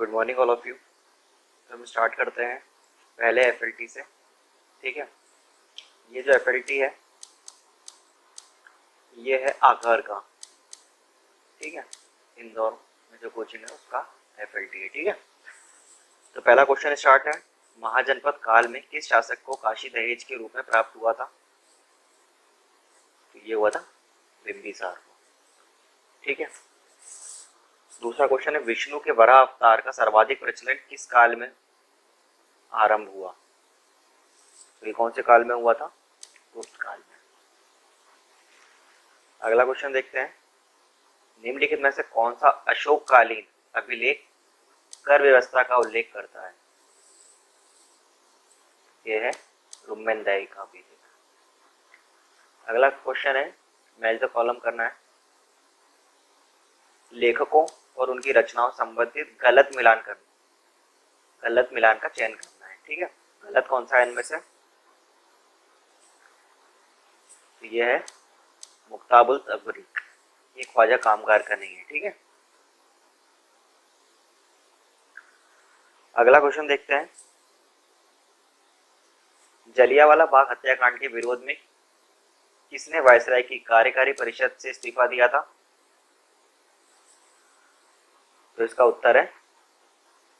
Good morning all of you. तो हम start करते हैं पहले एफएलटी से। ठीक है, ये जो एफएलटी है ये है आकर का। ठीक है, इंदौर में जो कोचिंग है उसका एफएलटी है। ठीक है, तो पहला क्वेश्चन स्टार्ट है। महाजनपद काल में किस शासक को काशी दहेज के रूप में प्राप्त हुआ था? तो ये हुआ था बिंबिसार को। ठीक है, दूसरा क्वेश्चन है विष्णु के वराह अवतार का सर्वाधिक प्रचलन किस काल में आरंभ हुआ? तो ये कौन से काल में हुआ था? गुप्त काल में। अगला क्वेश्चन देखते हैं। निम्नलिखित में से कौन सा अशोककालीन अभिलेख कर व्यवस्था का उल्लेख करता है? यह है रुम्मेनदाई का अभिलेख। अगला क्वेश्चन है, मैच द कॉलम करना है। लेखकों और उनकी रचनाओं संबंधित गलत मिलान का चयन करना है। ठीक है, गलत कौन सा है इनमें से? तो यह है मुक्ताबुल तबरीक, ये ख्वाजा कामगार का नहीं है। ठीक है, अगला क्वेश्चन देखते हैं। जलियांवाला बाग हत्याकांड के विरोध में किसने वायसराय की कार्यकारी परिषद से इस्तीफा दिया था? तो इसका उत्तर है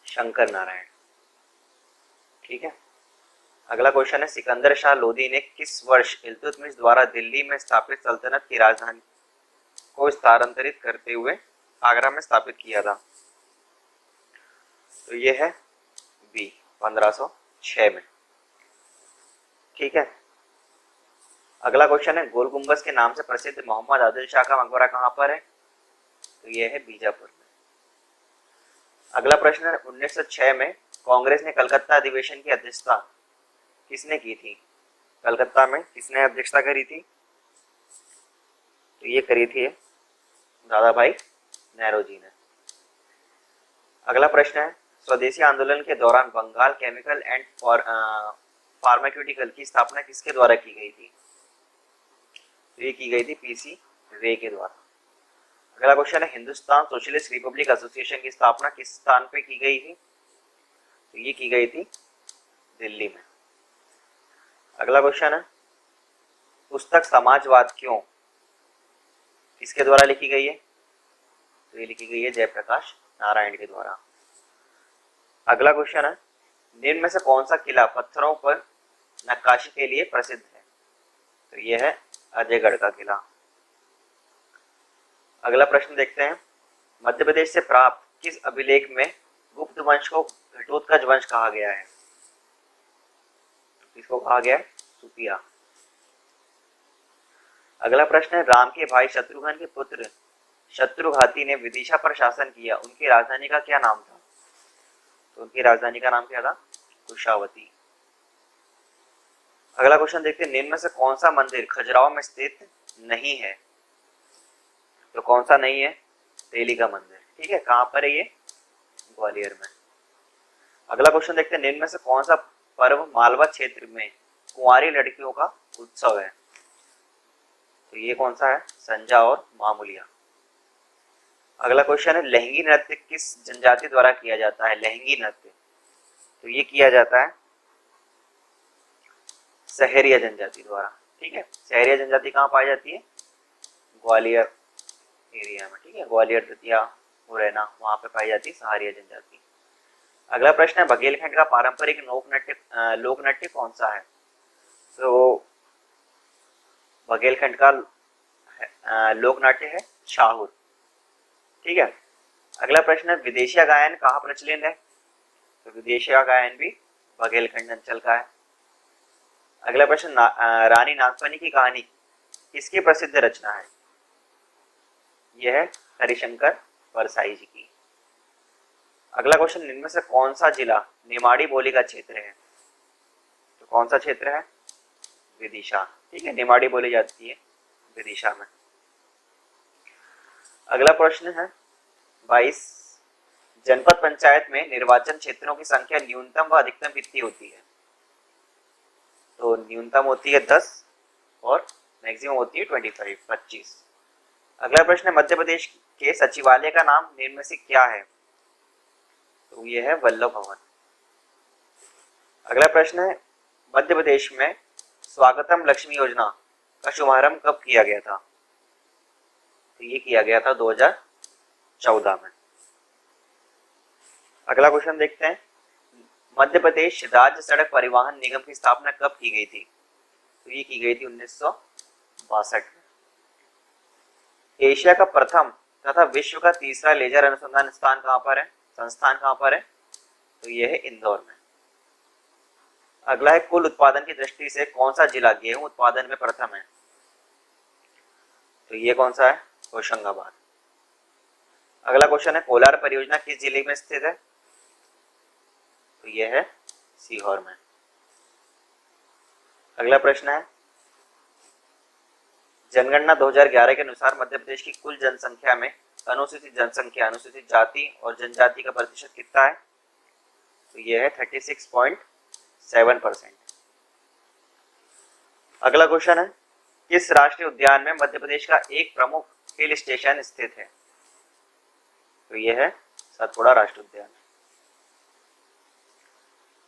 शंकर नारायण। ठीक है, अगला क्वेश्चन है। सिकंदर शाह लोदी ने किस वर्ष इल्तुतमिश द्वारा दिल्ली में स्थापित सल्तनत की राजधानी को स्थानांतरित करते हुए आगरा में स्थापित किया था? तो ये है बी, 1506 में। ठीक है, अगला क्वेश्चन है। गोल गुंबज के नाम से प्रसिद्ध मोहम्मद आदिल शाह का मकबरा कहां पर है? तो ये है बीजापुर में। अगला प्रश्न है। 1906 में कांग्रेस ने कलकत्ता अधिवेशन की अध्यक्षता किसने की थी? कलकत्ता में किसने अध्यक्षता करी थी? तो ये करी थी दादा भाई नेहरू जी ने। अगला प्रश्न है। स्वदेशी आंदोलन के दौरान बंगाल केमिकल एंड फार्मास्यूटिकल की स्थापना किसके द्वारा की गई थी? तो ये की गई थी पीसी रे के द्वारा। अगला क्वेश्चन है। हिंदुस्तान सोशलिस्ट रिपब्लिक एसोसिएशन की स्थापना किस स्थान पे की गई थी? तो ये की गई थी दिल्ली में। अगला क्वेश्चन है। पुस्तक समाजवाद क्यों किसके द्वारा लिखी गई है? तो ये लिखी गई है जयप्रकाश नारायण के द्वारा। अगला क्वेश्चन है। निम्न में से कौन सा किला पत्थरों पर नक्काशी के लिए प्रसिद्ध है? तो ये है अजयगढ़ का किला। अगला प्रश्न देखते हैं। मध्य प्रदेश से प्राप्त किस अभिलेख में गुप्त वंश को घटोत्कच वंश कहा गया है? इसको कहा गया है सुतिया। अगला प्रश्न है। राम के भाई शत्रुघ्न के पुत्र शत्रुघाती ने विदिशा पर शासन किया, उनकी राजधानी का क्या नाम था? तो उनकी राजधानी का नाम क्या था? कुशावती। अगला क्वेश्चन देखते हैं। निम्न में से कौन सा मंदिर खजुराहो में स्थित नहीं है? तो कौन सा नहीं है? तेली का मंदिर। ठीक है, कहां पर है ये? ग्वालियर में। अगला क्वेश्चन देखते हैं। निम्न में से कौन सा पर्व मालवा क्षेत्र में कुंवारी लड़कियों का उत्सव है? तो ये कौन सा है? संजा और मामूलिया। अगला क्वेश्चन है। लहंगी नृत्य किस जनजाति द्वारा किया जाता है? लहंगी नृत्य तो ये किया जाता है सहरिया जनजाति द्वारा। ठीक है, सहरिया जनजाति कहाँ पाई जाती है? ग्वालियर एरिया में। ठीक है, ग्वालियर, दतिया, मुरैना, वहां पे पाई जाती है सहरिया जनजाति। अगला प्रश्न है। बघेलखंड का पारंपरिक लोक नृत्य कौन सा है? तो बघेलखंड का लोक नाट्य है शाहुर। ठीक है, अगला प्रश्न है। विदेशिया गायन कहाँ प्रचलित है? तो विदेशिया गायन भी बघेलखंड अंचल का है। अगला प्रश्न। रानी नागफनी की कहानी किसकी प्रसिद्ध रचना है? यह है हरिशंकर परसाई जी की। अगला क्वेश्चन। इनमें से कौन सा जिला निमाड़ी बोली का क्षेत्र है? तो कौन सा क्षेत्र है? विदिशा। ठीक है, निमाड़ी बोली जाती है विदिशा में। अगला प्रश्न है 22। जनपद पंचायत में निर्वाचन क्षेत्रों की संख्या न्यूनतम व अधिकतम कितनी होती है? तो न्यूनतम होती है 10 और मैक्सिमम होती है 25। अगला प्रश्न है। मध्य प्रदेश के सचिवालय का नाम निम्न में से क्या है? तो ये है वल्लभ भवन। अगला प्रश्न है, मध्य प्रदेश में स्वागतम लक्ष्मी योजना का शुभारंभ कब किया गया था? तो ये किया गया था 2014 में। अगला क्वेश्चन देखते हैं, मध्य प्रदेश राज्य सड़क परिवहन निगम की स्थापना कब की गई थी? तो ये की गई थी 1962 में। एशिया का प्रथम तथा विश्व का तीसरा लेजर अनुसंधान स्थान कहां पर है, संस्थान कहां पर है? तो ये है इंदौर में। अगला है, कुल उत्पादन की दृष्टि से कौन सा जिला गेहूं उत्पादन में प्रथम है? तो ये कौन सा है? होशंगाबाद। अगला क्वेश्चन है, कोलार परियोजना किस जिले में स्थित है? तो ये है सीहोर में। अगला प्रश्न है, जनगणना 2011 के अनुसार मध्य प्रदेश की कुल जनसंख्या में अनुसूचित जनसंख्या, अनुसूचित जाति और जनजाति का प्रतिशत कितना है? तो ये है 36.7%। अगला क्वेश्चन है, किस राष्ट्रीय उद्यान में मध्य प्रदेश का एक प्रमुख हिल स्टेशन स्थित है? तो ये है सतपुड़ा राष्ट्रीय उद्यान।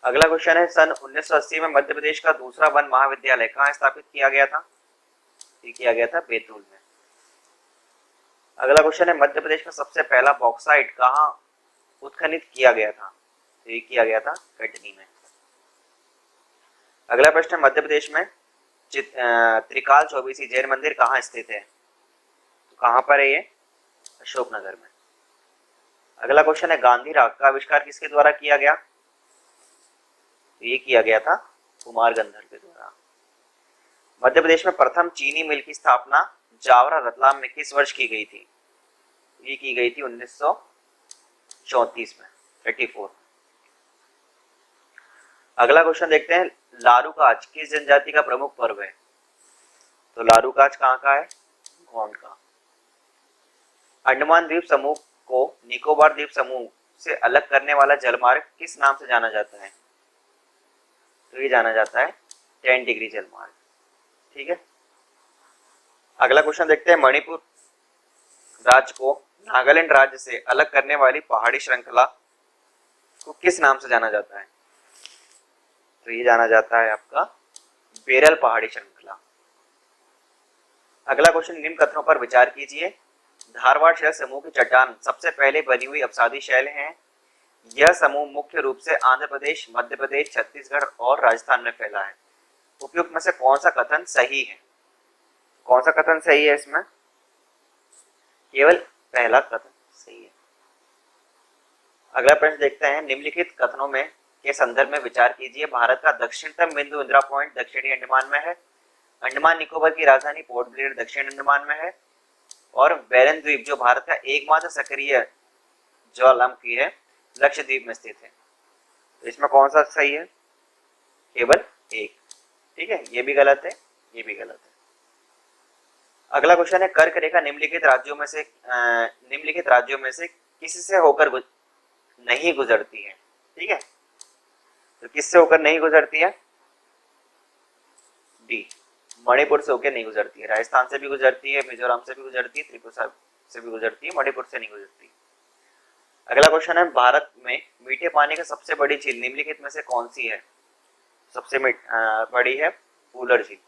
अगला क्वेश्चन है, सन 1980 में मध्य प्रदेश का दूसरा वन महाविद्यालय कहाँ स्थापित किया गया था? ये किया गया था बैतूल में। अगला क्वेश्चन है, मध्य प्रदेश का सबसे पहला बॉक्साइट कहाँ उत्खनित किया गया था? तो ये किया गया था कटनी में। अगला प्रश्न, मध्य प्रदेश में त्रिकाल चौबीसी जैन मंदिर कहाँ स्थित है? तो कहाँ पर है ये? अशोकनगर में। अगला क्वेश्चन है, गांधी राग का आविष्कार किसके द्वारा किया गया? तो ये किया गया था कुमार गंधर्व के द्वारा। मध्य प्रदेश में प्रथम चीनी मिल की स्थापना जावरा रतलाम में किस वर्ष की गई थी? ये की गई थी 1934 में, 34। अगला क्वेश्चन देखते हैं, लारूकाज किस जनजाति का प्रमुख पर्व है? तो लारूकाज कहाँ का है? गोंड का। अंडमान द्वीप समूह को निकोबार द्वीप समूह से अलग करने वाला जलमार्ग किस नाम से जाना जाता है? तो ये जाना जाता है 10 डिग्री जलमार्ग। ठीक है। अगला क्वेश्चन देखते हैं, मणिपुर राज्य को नागालैंड राज्य से अलग करने वाली पहाड़ी श्रृंखला को किस नाम से जाना जाता है? तो ये जाना जाता है आपका बेरल पहाड़ी श्रृंखला। अगला क्वेश्चन, निम्न कथनों पर विचार कीजिए। धारवाड़ शैल समूह की चट्टान सबसे पहले बनी हुई अपसादी शैल है। यह समूह मुख्य रूप से आंध्र प्रदेश, मध्य प्रदेश, छत्तीसगढ़ और राजस्थान में फैला है। उपयुक्त में से कौन सा कथन सही है? कौन सा कथन सही है इसमें? केवल पहला कथन सही है। अगला प्रश्न देखते हैं, निम्नलिखित कथनों में के संदर्भ में विचार कीजिए। भारत का दक्षिणतम बिंदु इंदिरा पॉइंट दक्षिणी अंडमान में है। अंडमान निकोबार की राजधानी पोर्ट ब्लेयर दक्षिण अंडमान में है। और बेरन द्वीप जो भारत का एकमात्र सक्रिय ज्वालामुखी है, लक्षद्वीप में स्थित है। तो इसमें कौन सा सही है? केवल एक। ठीक है, ये भी गलत है, ये भी गलत है। अगला क्वेश्चन है, कर्क रेखा निम्नलिखित राज्यों में से किसी से होकर नहीं गुजरती है? ठीक है, तो किससे होकर नहीं गुजरती है? डी, मणिपुर से होकर नहीं गुजरती है। राजस्थान से भी गुजरती है, मिजोरम से भी गुजरती है, त्रिपुरा से भी गुजरती है, मणिपुर से नहीं गुजरती। अगला क्वेश्चन है, भारत में मीठे पानी की सबसे बड़ी झील निम्नलिखित में से कौन सी है? सबसे बड़ी है वूलर झील।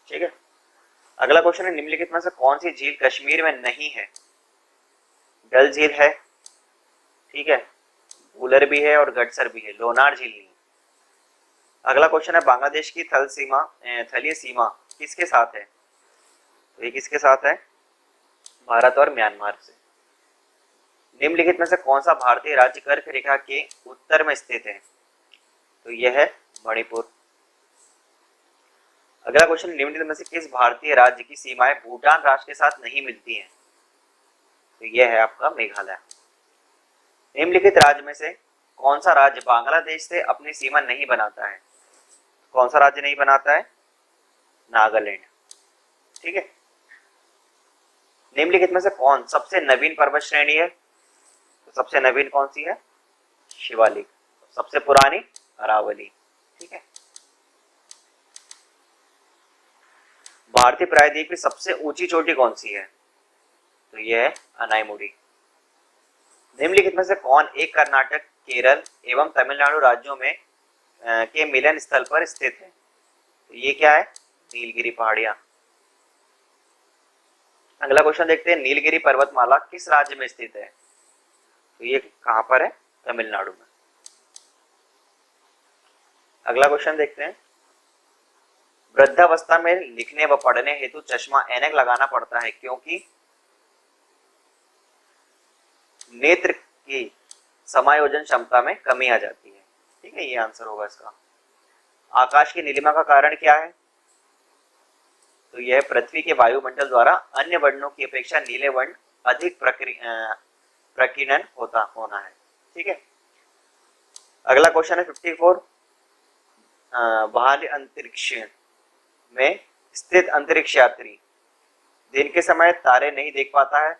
ठीक है। अगला क्वेश्चन है, निम्नलिखित में से कौन सी झील कश्मीर में नहीं है? डल झील है, ठीक है, वूलर भी है और गडसर भी है, लोनार झील नहीं। अगला क्वेश्चन है, बांग्लादेश की थलीय सीमा किसके साथ है? तो ये किसके साथ है? भारत और म्यांमार से। निम्नलिखित में से कौन सा भारतीय राज्य कर्क रेखा के उत्तर में स्थित है? तो यह है मणिपुर। अगला क्वेश्चन, निम्नलिखित में से किस भारतीय राज्य की सीमाएं भूटान राष्ट्र के साथ नहीं मिलती हैं? तो यह है आपका मेघालय। निम्नलिखित राज्य में से कौन सा राज्य बांग्लादेश से अपनी सीमा नहीं बनाता है? कौन सा राज्य नहीं बनाता है? नागालैंड। ठीक है। निम्नलिखित में से कौन सबसे नवीन पर्वत श्रेणी है? तो सबसे नवीन कौन सी है? शिवालिक। सबसे पुरानी अरावली। ठीक है। भारतीय प्रायद्वीप की सबसे ऊंची चोटी कौन सी है? तो यह है अनाईमुड़ी। निम्नलिखित में से कौन एक कर्नाटक, केरल एवं तमिलनाडु राज्यों में के मिलन स्थल पर स्थित है? तो ये क्या है? नीलगिरी पहाड़ियां। अगला क्वेश्चन देखते हैं, नीलगिरी पर्वतमाला किस राज्य में स्थित है? तो ये कहां पर है? तमिलनाडु में। अगला क्वेश्चन देखते हैं, वृद्धावस्था में लिखने व पढ़ने हेतु चश्मा ऐनक लगाना पड़ता है क्योंकि नेत्र की समायोजन क्षमता में कमी आ जाती है। ठीक है, ये आंसर होगा इसका। आकाश की नीलिमा का कारण क्या है? तो यह पृथ्वी के वायुमंडल द्वारा अन्य वर्णों की अपेक्षा नीले वर्ण अधिक प्रकीर्णन होना है। ठीक है, अगला क्वेश्चन है 54, बाह्य अंतरिक्ष में स्थित अंतरिक्ष यात्री दिन के समय तारे नहीं देख पाता है,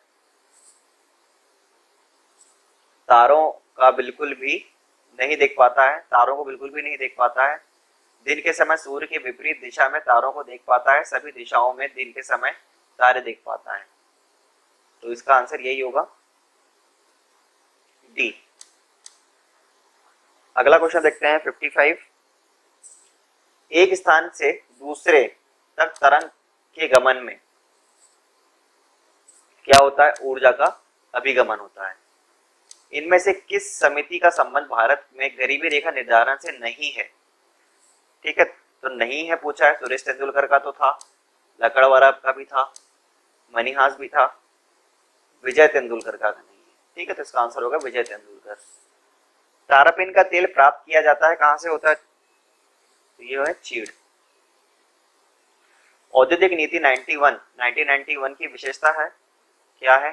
तारों का बिल्कुल भी नहीं देख पाता है, तारों को बिल्कुल भी नहीं देख पाता है, दिन के समय सूर्य के विपरीत दिशा में तारों को देख पाता है, सभी दिशाओं में दिन के समय तारे देख पाता है। तो इसका आंसर यही होगा, डी। अगला क्वेश्चन देखते हैं 55, एक स्थान से दूसरे तक तरंग के गमन में क्या होता है? ऊर्जा का अभिगमन होता है। इनमें से किस समिति का संबंध भारत में गरीबी रेखा निर्धारण से नहीं है? ठीक है, तो नहीं है पूछा है, सुरेश तेंदुलकर का तो था, लकड़वाला का भी था, मनीहास भी था, विजय तेंदुलकर का नहीं है। ठीक है, तो इसका आंसर होगा विजय तेंदुलकर। तारापीन का तेल प्राप्त किया जाता है, कहां से होता है? तो ये है चीड़। औद्योगिक नीति 1991 की विशेषता है क्या है?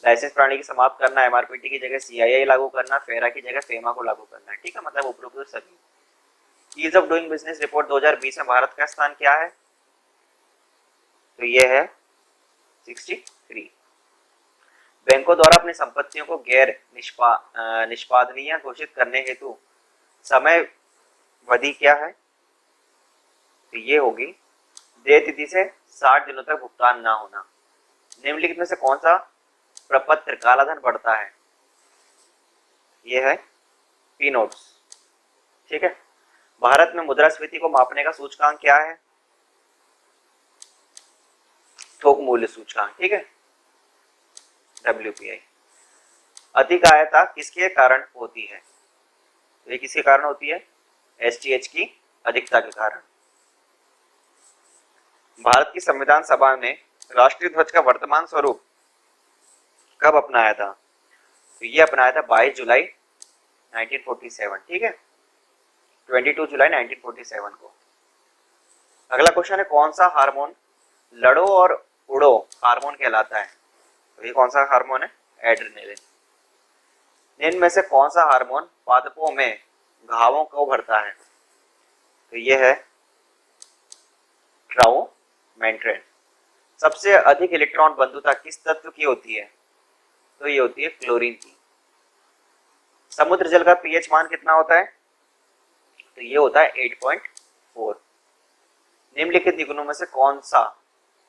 लाइसेंस प्रणाली की समाप्त करना, एमआरपीटी की जगह सीआईआई लागू करना, फेरा की जगह फेमा को लागू करना है। ठीक है, मतलब उपरोक्त सभी। Ease of doing business report 2020 में भारत का स्थान क्या है? तो ये है 63। बैंकों द्वारा अपनी संपत्तियों को गैर निष्पादनीय घोषित करने हेतु समय अवधि क्या है? तो ये होगी देय तिथि से 60 दिनों तक भुगतान ना होना। निम्नलिखित में से कौन सा प्रपत्र कालाधन बढ़ता है? ये है पी नोट्स। ठीक है, भारत में मुद्रास्फीति को मापने का सूचकांक क्या है? थोक मूल्य सूचकांक। ठीक है, WPI। अधिक आयता किसके कारण होती है? तो ये किसके कारण होती है? STH की अधिकता के कारण। भारत की संविधान सभा ने राष्ट्रीय ध्वज का वर्तमान स्वरूप कब अपनाया था? तो ये अपनाया था 22 जुलाई 1947। ठीक है, 22 जुलाई 1947 को। अगला क्वेश्चन है, कौन सा हार्मोन लड़ो और उड़ो हार्मोन कहलाता है? तो ये कौन सा हार्मोन है? एड्रेनलिन। निम्न में से कौन सा हार्मोन पादपों में घावों को भरता है? तो ये है ट्राउमेंट्रेन। सबसे अधिक इलेक्ट्रॉन बंधुता किस तत्व की होती है? तो ये होती है क्लोरीन की। समुद्र जल का पीएच मान कितना होता है? तो ये होता है 8.4। निम्नलिखित निगुणों में से कौन सा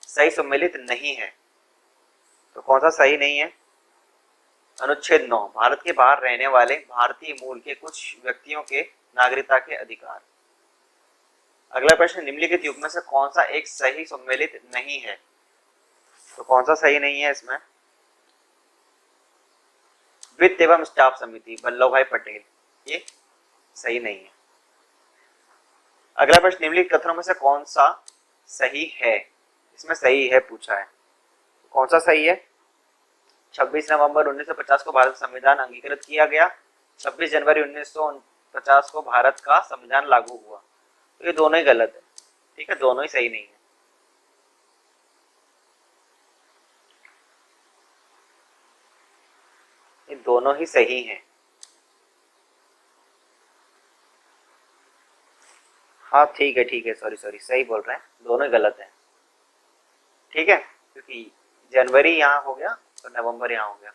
सही सम्मिलित नहीं है? तो कौन सा सही नहीं है? अनुच्छेद 9, भारत के बाहर रहने वाले भारतीय मूल के कुछ व्यक्तियों के नागरिकता के अधिकार। अगला प्रश्न, निम्नलिखित युग में से कौन सा एक सही सम्मिलित नहीं है? तो कौन सा सही नहीं है इसमें? वित्त एवं स्टाफ समिति, वल्लभ भाई पटेल, ये सही नहीं है। अगला प्रश्न, निम्नलिखित कथनों में से कौन सा सही है? इसमें सही है पूछा है, कौन सा सही है? 26 नवंबर 1950 को भारत संविधान अंगीकृत किया गया, 26 जनवरी 1950 को भारत का संविधान लागू हुआ। तो ये दोनों ही गलत है। ठीक है, दोनों ही सही नहीं है। ये दोनों ही सही हैं। हाँ ठीक है, सॉरी सही बोल रहे हैं, दोनों ही गलत है। ठीक है, क्योंकि जनवरी यहाँ हो गया तो नवंबर यहाँ हो गया।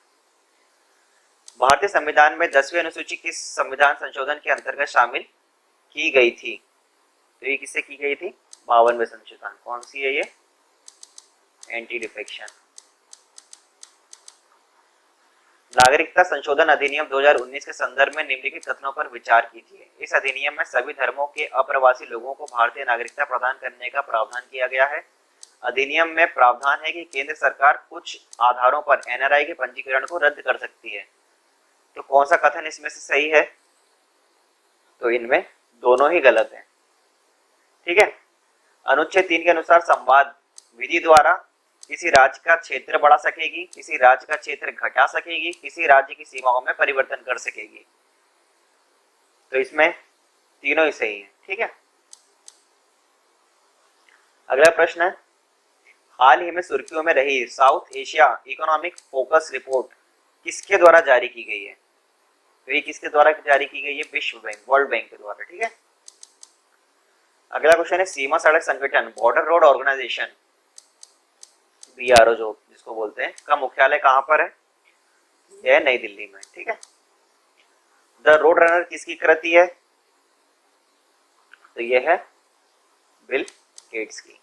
भारतीय संविधान में 10वीं अनुसूची किस संविधान संशोधन के अंतर्गत शामिल की गई थी? तो ये किससे की गई थी? 52वें संशोधन। कौन सी है ये? Anti defection. नागरिकता संशोधन अधिनियम 2019 के संदर्भ में निम्नलिखित कथनों पर विचार कीजिए। इस अधिनियम में सभी धर्मों के अप्रवासी लोगों को भारतीय नागरिकता प्रदान करने का प्रावधान किया गया है। अधिनियम में प्रावधान है कि केंद्र सरकार कुछ आधारों पर एनआरआई के पंजीकरण को रद्द कर सकती है। तो कौन सा कथन इसमें से सही है? तो इनमें दोनों ही गलत है। ठीक है। अनुच्छेद 3 के अनुसार संवाद विधि द्वारा किसी राज्य का क्षेत्र बढ़ा सकेगी, किसी राज्य का क्षेत्र घटा सकेगी, किसी राज्य की सीमाओं में परिवर्तन कर सकेगी। तो इसमें तीनों ही सही है। ठीक है। अगला प्रश्न है, हाल ही में सुर्खियों में रही south Asia economic focus report किसके द्वारा जारी की गई है? तो ये किसके द्वारा जारी की गई है? विश्व बैंक, वर्ल्ड बैंक के द्वारा। ठीक है। अगला क्वेश्चन है, सीमा सड़क संगठन बॉर्डर रोड ऑर्गेनाइजेशन BRO जो जिसको बोलते हैं का मुख्यालय कहां पर है? यह नई दिल्ली में। ठीक है। द रोड रनर किसकी कृति है? तो यह है बिल गेट्स की।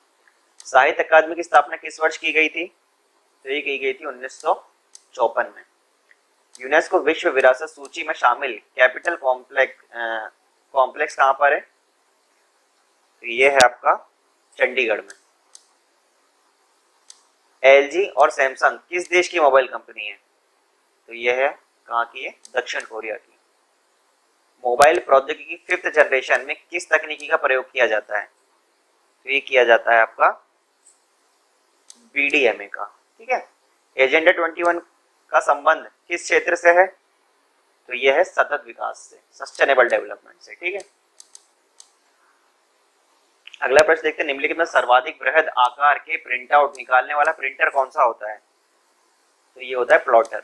साहित्य अकादमी की स्थापना किस वर्ष की गई थी? तो ये की गई थी 1954 में। यूनेस्को विश्व विरासत सूची में शामिल कैपिटल कॉम्प्लेक्स कहां पर है? तो ये है आपका चंडीगढ़ में। LG और सैमसंग किस देश की मोबाइल कंपनी है? तो यह है कहां की है? दक्षिण कोरिया की। मोबाइल प्रौद्योगिकी 5th जनरेशन में किस तकनीकी का प्रयोग किया जाता है? तो ये किया जाता है आपका BDMA का। ठीक है। एजेंडा 21 का संबंध किस क्षेत्र से है? तो यह है सतत विकास से, सस्टेनेबल डेवलपमेंट से। ठीक है। अगला प्रश्न देखते हैं, निम्नलिखित में सर्वाधिक बृहद आकार के प्रिंट आउट निकालने वाला प्रिंटर कौन सा होता है? तो ये होता है प्लॉटर।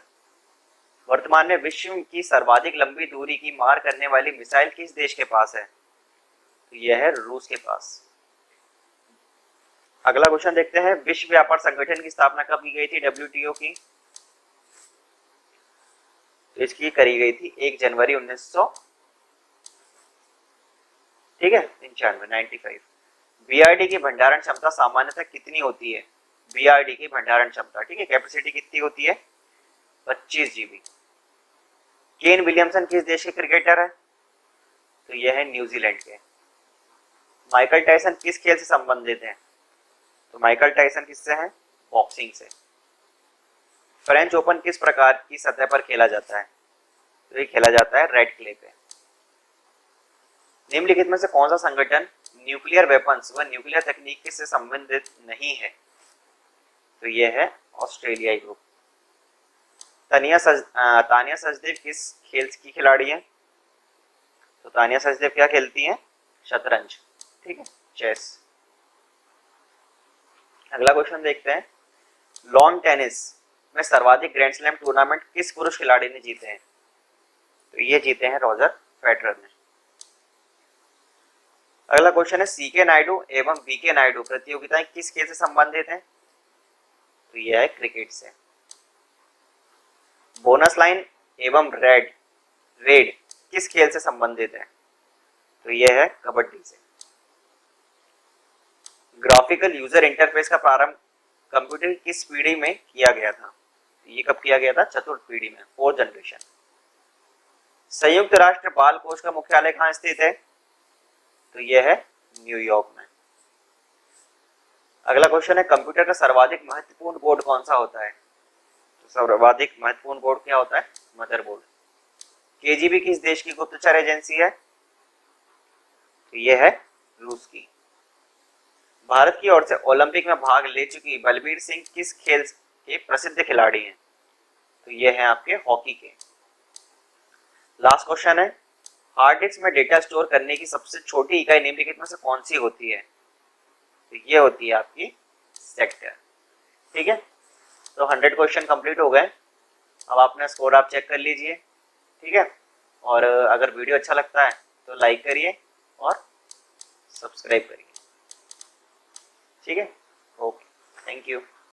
वर्तमान में विश्व की सर्वाधिक लंबी दूरी की मार करने वाली मिसाइल किस देश के पास है? तो यह है रूस के पास। अगला क्वेश्चन देखते हैं, विश्व व्यापार संगठन की स्थापना कब की गई थी? WTO की। तो इसकी करी गई थी 1 जनवरी 1900, ठीक है, 95। BRD की भंडारण क्षमता सामान्यतः कितनी होती है? BRD की भंडारण क्षमता, ठीक है, कैपेसिटी कितनी होती है? 25 GB। केन विलियमसन किस देश के क्रिकेटर है? तो यह है न्यूजीलैंड के। माइकल टायसन किस खेल से संबंधित है? तो माइकल टायसन किससे है? बॉक्सिंग से। फ्रेंच ओपन किस प्रकार की सतह पर खेला जाता है? तो ये खेला जाता है रेड क्ले पे। निम्नलिखित में से कौन सा संगठन न्यूक्लियर वेपन्स व न्यूक्लियर तकनीक से संबंधित नहीं है? तो यह है ऑस्ट्रेलियाई ग्रुप। तानिया सचदेव किस खेल की खिलाड़ी है? तो तानिया सचदेव क्या खेलती हैं? शतरंज, ठीक है, चेस। अगला क्वेश्चन देखते हैं, लॉन टेनिस में सर्वाधिक ग्रैंड स्लैम टूर्नामेंट किस पुरुष खिलाड़ी ने जीते हैं? तो ये जीते हैं रॉजर फेडरर ने। अगला क्वेश्चन है, CK नायडू एवं VK नायडू प्रतियोगिताएं किस खेल से संबंधित हैं? तो यह है क्रिकेट से। बोनस लाइन एवं रेड किस खेल से संबंधित है? तो यह है कबड्डी से। ग्राफिकल यूजर इंटरफेस का प्रारंभ कंप्यूटर की किस पीढ़ी में किया गया था? ये कब किया गया था? चतुर्थ पीढ़ी में, 4th जनरेशन। संयुक्त राष्ट्र बाल कोष का मुख्यालय कहां स्थित है? तो यह है न्यूयॉर्क में। अगला क्वेश्चन है, कंप्यूटर का सर्वाधिक महत्वपूर्ण बोर्ड कौन सा होता है? तो सर्वाधिक महत्वपूर्ण बोर्ड क्या होता है? मदरबोर्ड। KGB किस देश की गुप्तचर एजेंसी है? तो यह है रूस की। भारत की ओर से ओलंपिक में भाग ले चुकी बलबीर सिंह किस खेल के प्रसिद्ध खिलाड़ी हैं? तो ये है आपके हॉकी के। लास्ट क्वेश्चन है, हार्ड डिस्क में डेटा स्टोर करने की सबसे छोटी इकाई निम्नलिखित में से कौन सी होती है? तो ये होती है आपकी सेक्टर। ठीक है, तो 100 क्वेश्चन कंप्लीट हो गए। अब अपना स्कोर आप चेक कर लीजिए। ठीक है, और अगर वीडियो अच्छा लगता है तो लाइक करिए और सब्सक्राइब करिए। ठीक है, ओके, थैंक यू।